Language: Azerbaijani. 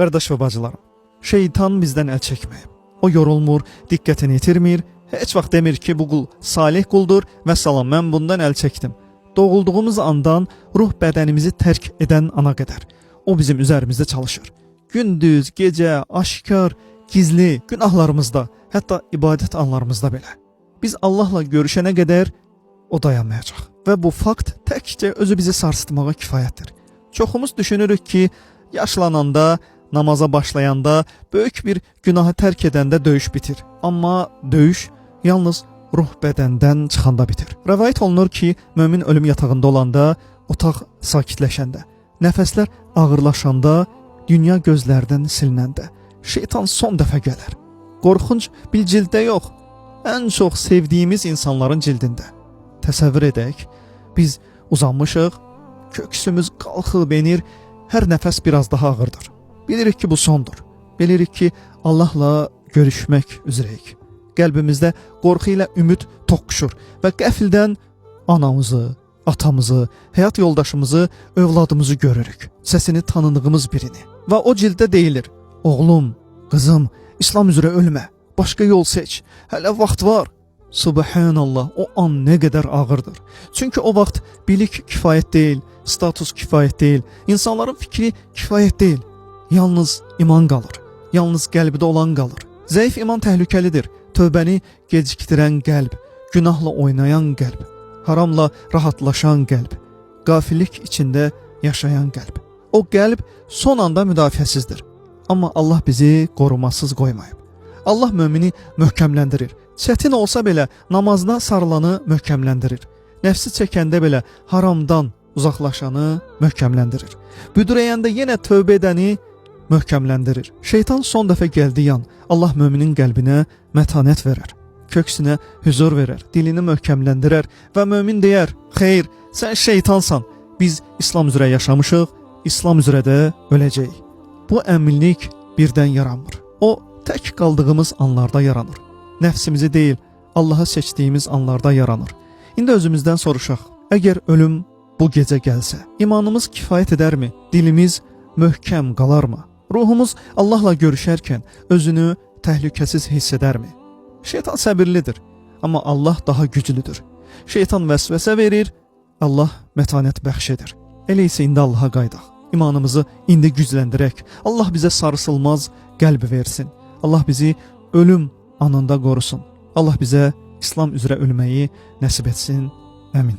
Qardaş və bacılarım, şeytan bizdən əl çəkməyib. O yorulmur, diqqətini itirmir, heç vaxt demir ki, bu qul salih quldur və salam, mən bundan əl çəkdim. Doğulduğumuz andan ruh bədənimizi tərk edən ana qədər o bizim üzərimizdə çalışır. Gündüz, gecə, aşkar, gizli, günahlarımızda, hətta ibadət anlarımızda belə. Biz Allahla görüşənə qədər o dayanmayacaq. Və bu fakt təkcə özü bizi sarsıtmağa kifayətdir. Çoxumuz düşünürük ki, yaşlananda, namaza başlayanda, böyük bir günahı tərk edəndə döyüş bitir. Amma döyüş yalnız ruh bədəndən çıxanda bitir. Rəvayət olunur ki, mömin ölüm yatağında olanda, otaq sakitləşəndə, nəfəslər ağırlaşanda, dünya gözlərdən silinəndə, şeytan son dəfə gələr. Qorxunc bir cildə yox, ən çox sevdiyimiz insanların cildində. Təsəvvür edək, biz uzanmışıq, köksümüz qalxıb enir, hər nəfəs biraz daha ağırdır. Bilirik ki, bu sondur. Bilirik ki, Allahla görüşmək üzrəyik. Qəlbimizdə qorxu ilə ümid toqquşur və qəfildən anamızı, atamızı, həyat yoldaşımızı, övladımızı görürük. Səsini tanıdığımız birini. Və o cildə deyilir, oğlum, qızım, İslam üzrə ölmə, başqa yol seç, hələ vaxt var. Subhanallah, o an nə qədər ağırdır. Çünki o vaxt bilik kifayət deyil, status kifayət deyil, insanların fikri kifayət deyil. Yalnız iman qalır, yalnız qəlbdə olan qalır. Zəif iman təhlükəlidir. Tövbəni gecikdirən qəlb, günahla oynayan qəlb, haramla rahatlaşan qəlb, qafillik içində yaşayan qəlb. O qəlb son anda müdafiəsizdir. Amma Allah bizi qorumasız qoymayıb. Allah mömini möhkəmləndirir. Çətin olsa belə namazına sarılanı möhkəmləndirir. Nəfsi çəkəndə belə haramdan uzaqlaşanı möhkəmləndirir. Büdürəyəndə yenə tövbə edəni möhkəmləndirir. Şeytan son dəfə gəldiyi yan Allah möminin qəlbinə mətanət verər, köksünə hüzur verər, dilini möhkəmləndirər və mömin deyər, xeyr, sən şeytansan, biz İslam üzrə yaşamışıq, İslam üzrə də öləcəyik. Bu əminlik birdən yaranmır. O, tək qaldığımız anlarda yaranır. Nəfsimizi deyil, Allahı seçdiyimiz anlarda yaranır. İndi özümüzdən soruşaq, əgər ölüm bu gecə gəlsə, imanımız kifayət edərmi? Dilimiz möhkəm qalarmı? Ruhumuz Allahla görüşərkən özünü təhlükəsiz hiss edərmi? Şeytan səbirlidir, amma Allah daha güclüdür. Şeytan vəsvəsə verir, Allah mətanət bəxş edir. Elə isə indi Allaha qaydaq. İmanımızı indi gücləndirək. Allah bizə sarsılmaz qəlb versin. Allah bizi ölüm anında qorusun. Allah bizə İslam üzrə ölməyi nəsib etsin. Əmin.